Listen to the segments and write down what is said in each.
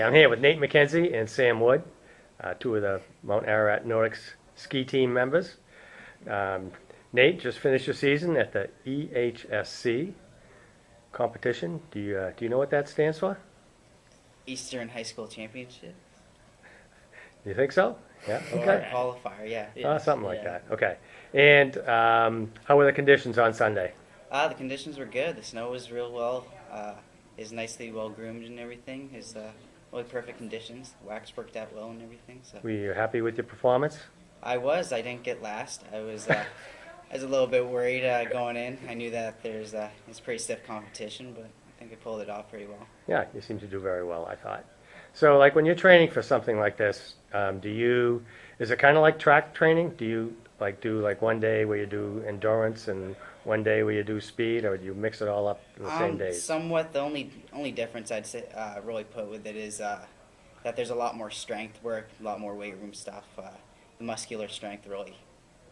I'm here with Nate Mackenzie and Sam Wood, two of the Mount Ararat Nordics ski team members. Nate just finished your season at the EHSC competition. Do you know what that stands for? Eastern High School Championship. You think so? Yeah. Okay. Or qualifier, yeah. Something like that. Okay. And how were the conditions on Sunday? The conditions were good. The snow was real well. Is nicely well groomed and everything. Is really perfect conditions. The wax worked out well and everything. So Were you happy with your performance? I was. I didn't get last. I was. I was a little bit worried going in. I knew that it's pretty stiff competition, but I think I pulled it off pretty well. Yeah, you seem to do very well, I thought. So, like when you're training for something like this, is it kind of like track training? Do you do one day where you do endurance and one day where you do speed, or do you mix it all up in the same days? Somewhat. The only difference I'd say really put with it is that there's a lot more strength work, a lot more weight room stuff. The muscular strength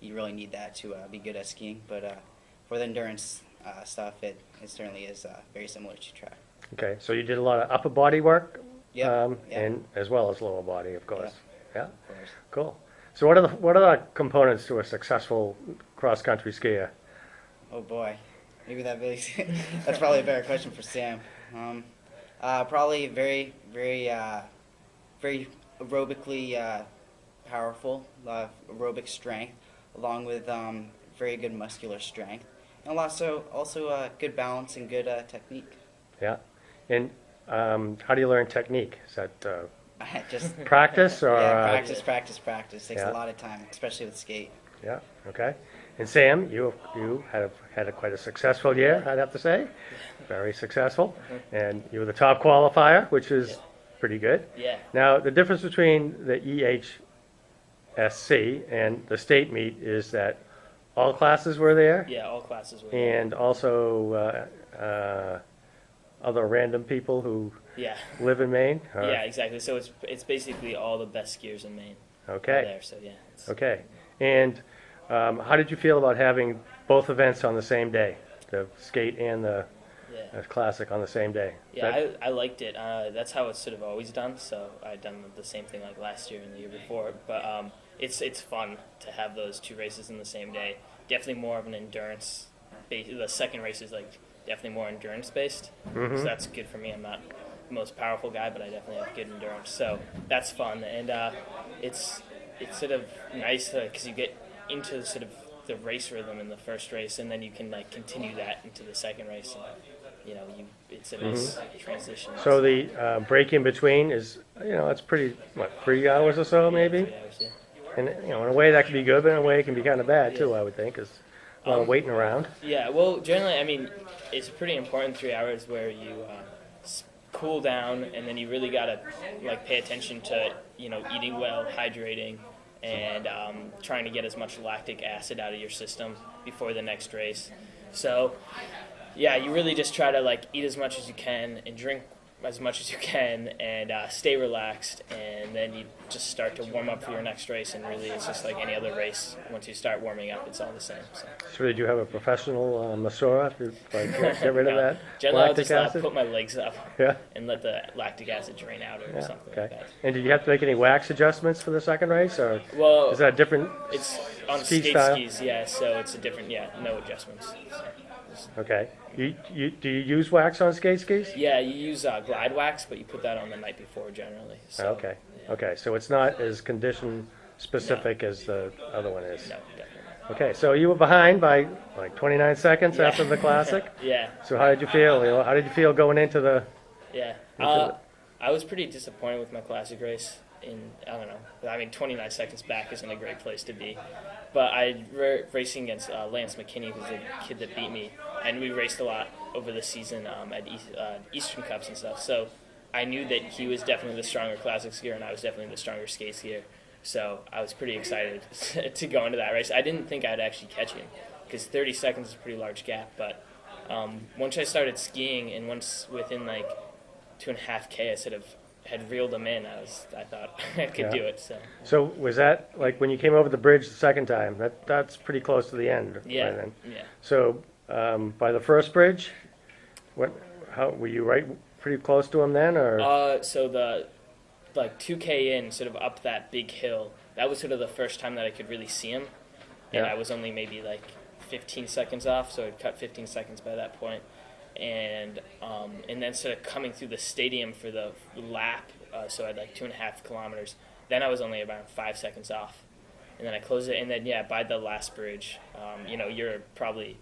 you really need that to be good at skiing. But for the endurance stuff, it certainly is very similar to track. Okay, so you did a lot of upper body work, Yeah. and as well as lower body, of course. Yeah, Of course. cool. So what are the components to a successful cross country skier? Oh boy, maybe that's probably a better question for Sam. Probably very aerobically powerful, aerobic strength, along with very good muscular strength, and also good balance and good technique. Yeah, and how do you learn technique? Is that Just practice or? yeah, practice. Takes Yeah. a lot of time, especially with skate. Yeah. Okay. And Sam, you had quite a successful year, I'd have to say. Very successful, and you were the top qualifier, which is pretty good. Yeah. Now, the difference between the EHSC and the state meet is that all classes were there, Yeah, all classes were. and also other random people who Yeah. live in Maine. Yeah, exactly. So it's basically all the best skiers in Maine are Okay. there. So yeah. Okay. And how did you feel about having both events on the same day, the skate and the Yeah. classic on the same day? Yeah, I liked it. That's how it's sort of always done. So I'd done the same thing like last year and the year before. But it's fun to have those two races in the same day. Definitely more of an endurance. The second race is definitely more endurance based. Mhm. So that's good for me. I'm not the most powerful guy, but I definitely have good endurance. So that's fun, and it's sort of nice because you get into sort of the race rhythm in the first race, and then you can continue that into the second race. And, it's a nice transition. So the break in between is, it's pretty, 3 hours or so maybe? 3 hours, yeah. And, in a way that can be good, but in a way it can be kind of bad too, I would think, because a lot of waiting around. Yeah, well, generally, I mean, it's pretty important 3 hours where you cool down, and then you really gotta pay attention to eating well, hydrating, and trying to get as much lactic acid out of your system before the next race. So, yeah, you really just try to eat as much as you can and drink as much as you can and stay relaxed, and then you just start to warm up for your next race, and really it's just like any other race. Once you start warming up, it's all the same. So did you have a professional masseur to get rid of No. that Generally, lactic I'll just acid? put my legs up Yeah. and let the lactic acid drain out or something like Okay. that. And did you have to make any wax adjustments for the second race, or Well, is that a different it's on ski skate style? skis, yeah, so it's a different, no adjustments. So, Okay. Do you use wax on skate skis? yeah, you use glide wax, but you put that on the night before generally. So, Okay. yeah. Okay. So it's not as condition specific as the other one is. No, definitely not. Okay. So you were behind by 29 seconds Yeah. after the classic. Yeah, So how did you feel? How did you feel going into the? yeah. I was pretty disappointed with my classic race. I don't know. I mean, 29 seconds back isn't a great place to be. But racing against Lance McKinney, who's the kid that beat me, and we raced a lot over the season at Eastern Cups and stuff. So I knew that he was definitely the stronger classic skier, and I was definitely the stronger skate skier. So I was pretty excited to go into that race. I didn't think I'd actually catch him, because 30 seconds is a pretty large gap. But once I started skiing, and once within 2.5 K, I sort of had reeled him in. I thought I could Yeah. do it. So was that when you came over the bridge the second time? That's pretty close to the end. Yeah, By then. yeah. So by the first bridge, how were you right pretty close to him then, or? So like 2K in, sort of up that big hill. That was sort of the first time that I could really see him, and Yeah. I was only maybe like 15 seconds off, so I'd cut 15 seconds by that point. And then sort of coming through the stadium for the lap, so I had like 2.5 kilometers. Then I was only about 5 seconds off, and then I closed it. And then by the last bridge, you're probably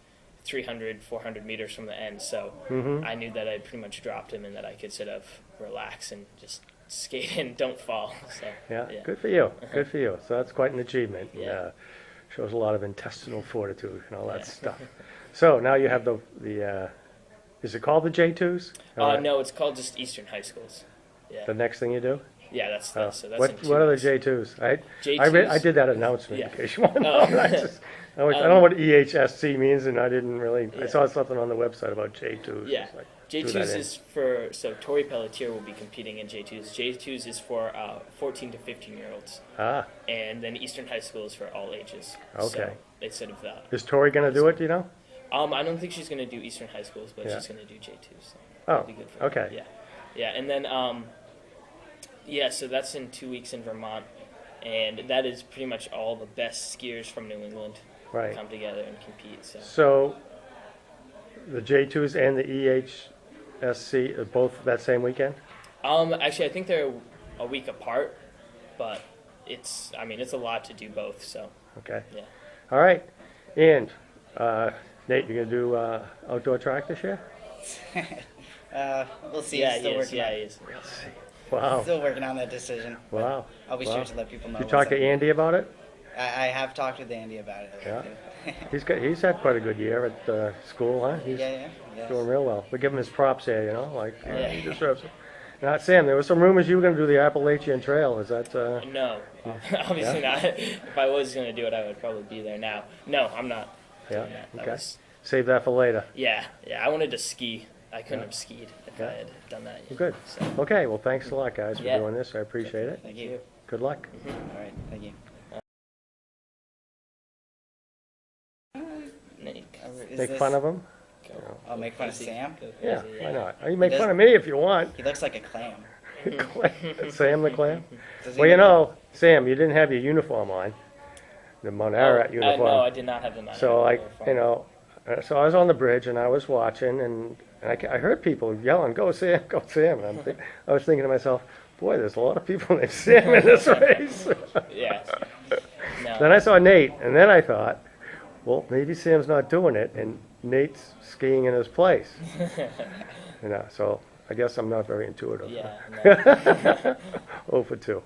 300, 400 meters from the end, so I knew that I'd pretty much dropped him and that I could sort of relax and just skate and don't fall. So Yeah, good for you. Good for you. So that's quite an achievement. Yeah. Shows a lot of intestinal fortitude and all that Yeah. stuff. So now you have the is it called the J2s? No, it's called just Eastern High Schools. Yeah, The next thing you do? yeah, that's Oh. so that's in 2 What are the weeks. J2s? I J2s? did that announcement Yeah. in case you want to know. Oh. I don't know what EHSC means, and I didn't really. I Yeah. saw something on the website about J2s. Yeah. It's like, J2s threw that in. is so Tori Pelletier will be competing in J2s. J2s is for 14 to 15-year-olds, and then Eastern High School is for all ages. Okay. So it's sort of Is Tori going to do it? Do you know? I don't think she's going to do Eastern High Schools, but Yeah. she's going to do J2s. So Oh, it'll be good for her. okay. Yeah, and then so that's in 2 weeks in Vermont, and that is pretty much all the best skiers from New England Right. come together and compete. So So the J2s and the EHSC are both that same weekend? actually, I think they're a week apart, but it's a lot to do both. So Okay. yeah. All right. And Nate, you going to do outdoor track this year? We'll see. Yeah, Still he is. working Yeah, on, he is. Wow. Still working on that decision. Wow. I'll be Wow. sure to let people know. Did you talk once to Andy about it? I have talked with Andy about it. Yeah. He's had quite a good year at school, huh? He's Yeah. doing real well. We give him his props here, Yeah. he deserves it. Now, Sam, there were some rumors you were going to do the Appalachian Trail. Is that? No, obviously not. If I was going to do it, I would probably be there now. No, I'm not. Yeah. doing that. That Okay. was- Save that for later. yeah. I wanted to ski. I couldn't have skied if Yeah. I had done that. Well, good. So, Okay. Well, thanks a lot, guys, for Yeah. doing this. I appreciate it. Thank you. Good luck. All right. Thank you. Nick, Is Make this- fun of him. go. I'll make fun of Crazy. Sam. Go Yeah. crazy, Why not? You make fun of me if you want. He looks like a clam. Sam the Clam. Does he Well, know- Sam, you didn't have your uniform on, the Mount Ararat uniform. No, I did not have the Mount So, Ararat like, uniform. so I was on the bridge and I was watching, and I heard people yelling, "Go Sam, go Sam!" And I was thinking to myself, "Boy, there's a lot of people named Sam in this race." Yeah. No. Then I saw Nate, and then I thought, well, maybe Sam's not doing it, and Nate's skiing in his place. So I guess I'm not very intuitive. Yeah. No. 0 for 2.